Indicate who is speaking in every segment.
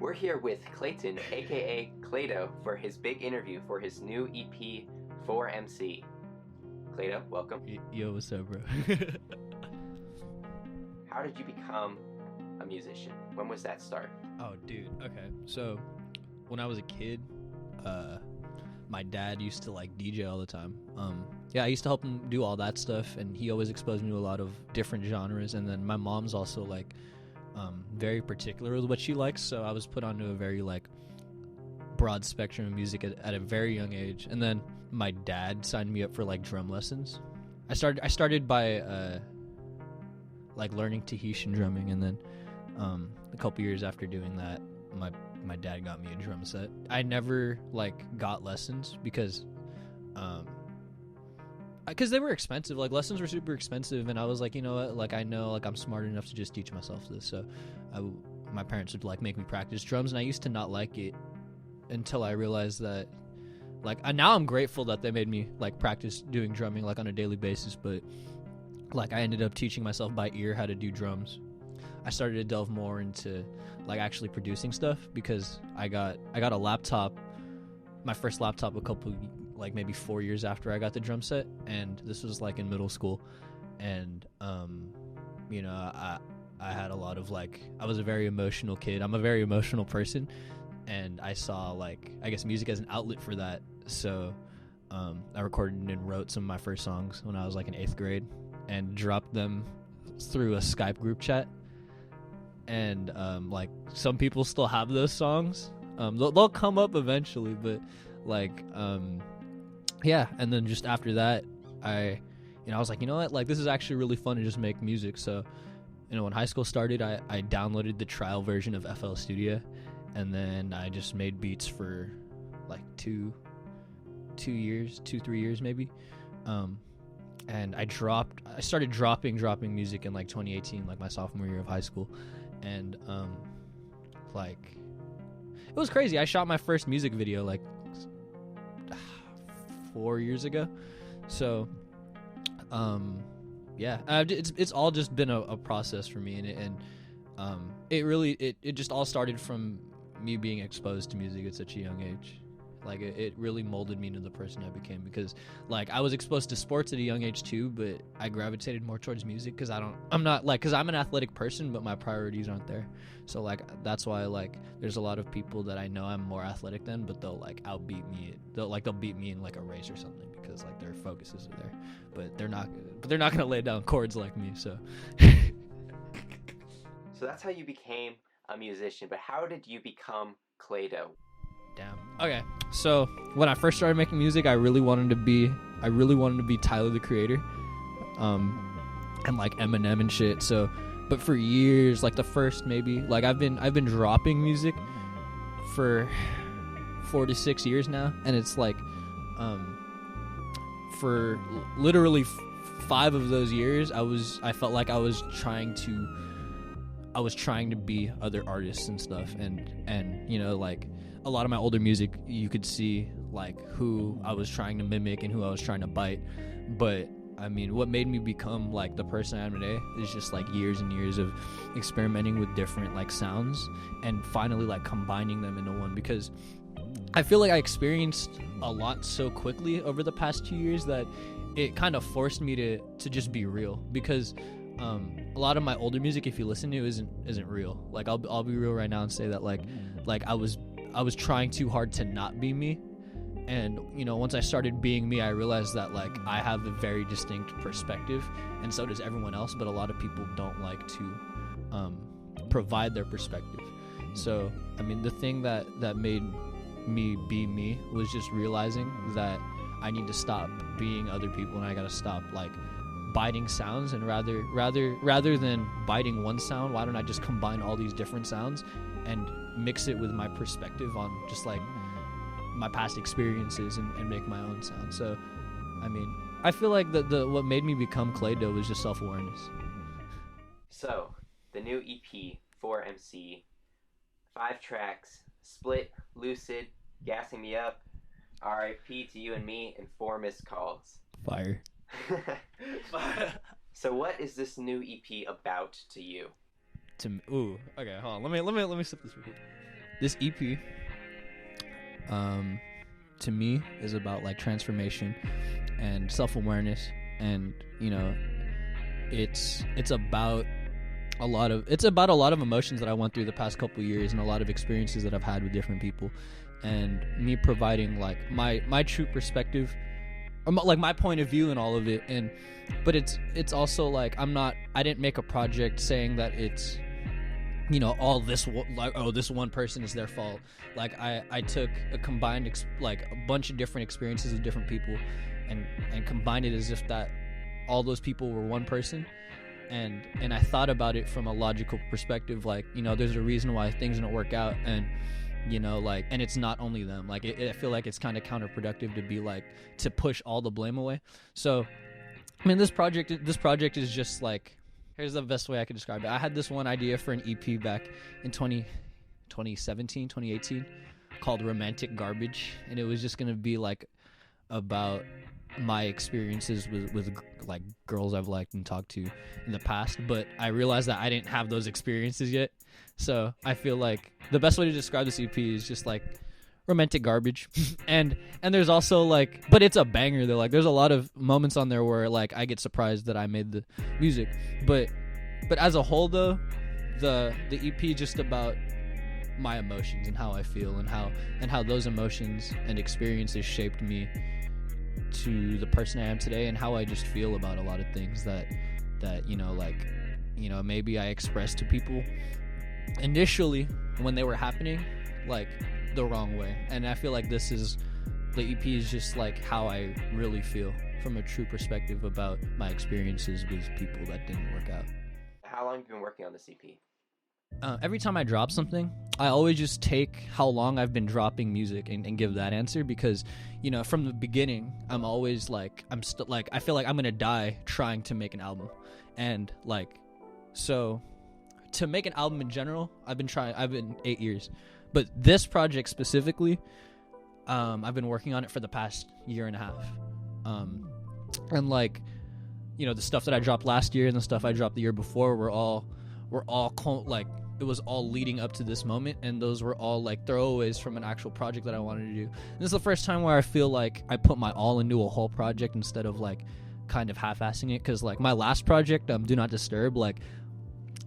Speaker 1: We're here with Clayton, aka Claydoh, for his big interview for his new EP, 4MC. Claydoh, welcome.
Speaker 2: Yo, what's up, bro?
Speaker 1: How did you become a musician? When was that start?
Speaker 2: Oh, dude. Okay. So, when I was a kid, my dad used to like DJ all the time. I used to help him do all that stuff, and he always exposed me to a lot of different genres. And then my mom's also like very particular with what she likes, so I was put onto a very like broad spectrum of music at a very young age. And then my dad signed me up for like drum lessons. I started by like learning Tahitian drumming, and then a couple years after doing that, my dad got me a drum set. I never like got lessons because they were expensive. Like, lessons were super expensive, and I was like, you know what, like, I know, like, I'm smart enough to just teach myself this. So my parents would like make me practice drums, and I used to not like it until I realized that, like, now I'm grateful that they made me like practice doing drumming like on a daily basis. But like, I ended up teaching myself by ear how to do drums. I started to delve more into like actually producing stuff because I got a laptop, my first laptop, a couple, like maybe 4 years after I got the drum set, and this was like in middle school. And I had a lot of like, I was a very emotional kid. I'm a very emotional person, and I saw like, I guess, music as an outlet for that. So I recorded and wrote some of my first songs when I was like in 8th grade and dropped them through a Skype group chat. And like, some people still have those songs. They'll come up eventually, but like yeah. And then just after that, I was like, you know what, like, this is actually really fun to just make music. So when high school started, I downloaded the trial version of FL Studio, and then I just made beats for like 3 years maybe. And I started dropping music in like 2018, like my sophomore year of high school. And like, it was crazy. I shot my first music video like 4 years ago. So it's all just been a process for me, and it really just all started from me being exposed to music at such a young age. Like, it really molded me into the person I became, because like, I was exposed to sports at a young age too, but I gravitated more towards music because I'm an athletic person, but my priorities aren't there. So like, that's why like, there's a lot of people that I know I'm more athletic than, but they'll like outbeat me. They'll beat me in like a race or something because like their focuses are there, but they're not gonna lay down chords like me. So
Speaker 1: So that's how you became a musician, but how did you become Claydoh?
Speaker 2: Damn. Okay. So when I first started making music, I really wanted to be Tyler the Creator, and like Eminem and shit. So, but for years, like the first maybe, like I've been dropping music for 4 to 6 years now, and it's like, for literally 5 of those years, I felt like I was trying to be other artists and stuff, and like, a lot of my older music, you could see like who I was trying to mimic and who I was trying to bite. But I mean, what made me become like the person I am today is just like years and years of experimenting with different like sounds and finally like combining them into one, because I feel like I experienced a lot so quickly over the past 2 years that it kind of forced me to just be real, because a lot of my older music, if you listen to, isn't real. Like, I'll be real right now and say that like I was trying too hard to not be me. And once I started being me, I realized that like I have a very distinct perspective, and so does everyone else, but a lot of people don't like to provide their perspective. So I mean, the thing that made me be me was just realizing that I need to stop being other people, and I gotta stop like biting sounds, and rather than biting one sound, why don't I just combine all these different sounds and mix it with my perspective on just like my past experiences, and make my own sound. So I mean, I feel like the what made me become Claydoh was just self-awareness.
Speaker 1: So the new EP, 4MC, 5 tracks: Split, Lucid, Gassing Me Up, RIP to You and Me, and 4 Missed Calls.
Speaker 2: Fire.
Speaker 1: So what is this new EP about to you?
Speaker 2: Okay, hold on. Let me sip this real quick. this EP, to me, is about like transformation and self-awareness, and you know, it's about a lot of emotions that I went through the past couple of years, and a lot of experiences that I've had with different people, and me providing like my true perspective, or like my point of view in all of it. And but it's also like I didn't make a project saying that it's, you know, all this like, oh, this one person is their fault. Like I took a combined like a bunch of different experiences with different people, and combined it as if that all those people were one person. And I thought about it from a logical perspective, like, you know, there's a reason why things don't work out, and you know, like, and it's not only them. Like I feel like it's kind of counterproductive to be like, to push all the blame away. So I mean, this project is just like, here's the best way I could describe it. I had this one idea for an EP back in 2017, 2018, called Romantic Garbage, and it was just gonna be like about my experiences with like girls I've liked and talked to in the past. But I realized that I didn't have those experiences yet, so I feel like the best way to describe this EP is just like romantic garbage. and there's also like, but it's a banger though. Like there's a lot of moments on there where like I get surprised that I made the music, but as a whole though, the EP just about my emotions and how I feel, and how those emotions and experiences shaped me to the person I am today, and how I just feel about a lot of things that you know, like, you know, maybe I expressed to people initially when they were happening like the wrong way. And I feel like the EP is just like how I really feel from a true perspective about my experiences with people that didn't work out.
Speaker 1: How long have you been working on this EP?
Speaker 2: Every time I drop something, I always just take how long I've been dropping music and give that answer, because, you know, from the beginning, I'm always like, I feel like I'm gonna die trying to make an album. And like, so to make an album in general, I've been 8 years, but this project specifically, I've been working on it for the past year and a half. And like, you know, the stuff that I dropped last year and the stuff I dropped the year before were all like, it was all leading up to this moment, and those were all like throwaways from an actual project that I wanted to do. And this is the first time where I feel like I put my all into a whole project instead of like kind of half-assing it, because like my last project, Do Not Disturb, like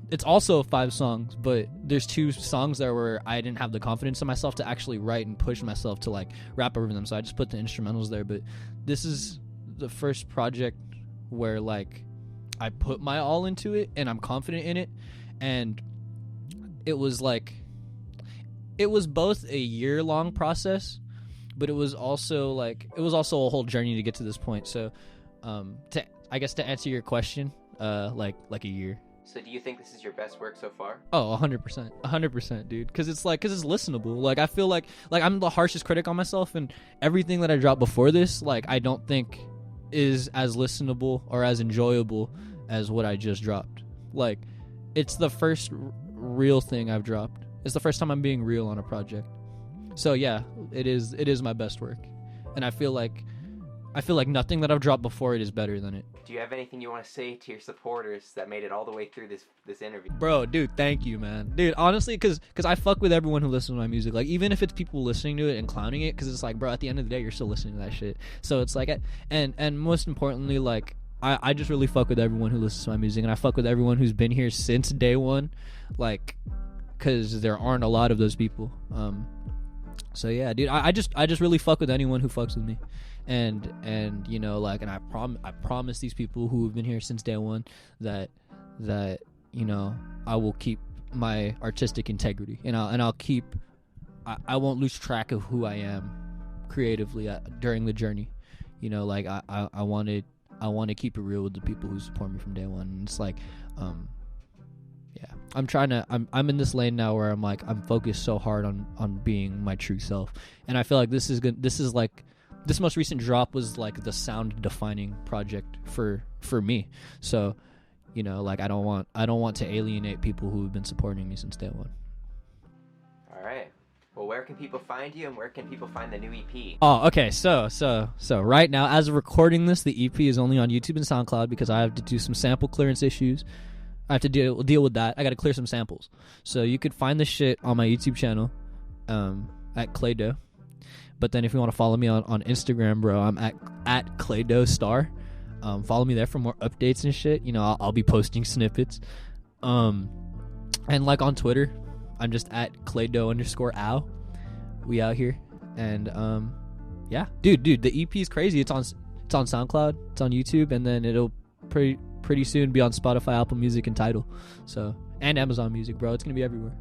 Speaker 2: it's also 5 songs, but there's 2 songs there where I didn't have the confidence in myself to actually write and push myself to like rap over them, so I just put the instrumentals there. But this is the first project where like I put my all into it and I'm confident in it. And it was both a year-long process, but it was also a whole journey to get to this point. So to answer your question, like a year.
Speaker 1: So do you think this is your best work so far?
Speaker 2: Oh, 100%, dude. Because it's listenable. Like I feel like I'm the harshest critic on myself, and everything that I dropped before this, like I don't think is as listenable or as enjoyable as what I just dropped. Like, it's the first real thing I've dropped. It's the first time I'm being real on a project. So yeah, it is my best work. And I feel like nothing that I've dropped before it is better than it.
Speaker 1: Do you have anything you want to say to your supporters that made it all the way through this interview?
Speaker 2: Bro, dude, thank you, man. Dude, honestly, because I fuck with everyone who listens to my music. Like, even if it's people listening to it and clowning it, because it's like, bro, at the end of the day, you're still listening to that shit. So it's like, and most importantly, like, I just really fuck with everyone who listens to my music, and I fuck with everyone who's been here since day one, like, because there aren't a lot of those people. So yeah, dude, I just really fuck with anyone who fucks with me, and you know, like, and I promise these people who have been here since day one that you know, I will keep my artistic integrity, and I'll keep, I won't lose track of who I am creatively during the journey. You know, like I want to keep it real with the people who support me from day one. And it's like, yeah, I'm in this lane now where I'm like, I'm focused so hard on being my true self. And I feel like this is good. This is like, this most recent drop was like the sound defining project for me. So, you know, like, I don't want to alienate people who have been supporting me since day one.
Speaker 1: All right. Well, where can people find you, and where can people find the new EP?
Speaker 2: Oh, okay. So right now, as of recording this, the EP is only on YouTube and SoundCloud because I have to do some sample clearance issues. I have to deal with that. I got to clear some samples. So you could find this shit on my YouTube channel. at Claydoh. But then if you want to follow me on Instagram, bro, I'm at Claydoh Star. Follow me there for more updates and shit. You know, I'll be posting snippets. And like on Twitter, I'm just at Claydoh_ow. We out here. And yeah, dude, the EP is crazy. It's on SoundCloud, it's on YouTube, and then it'll pretty soon be on Spotify, Apple Music, and Tidal. So, and Amazon Music, bro. It's gonna be everywhere.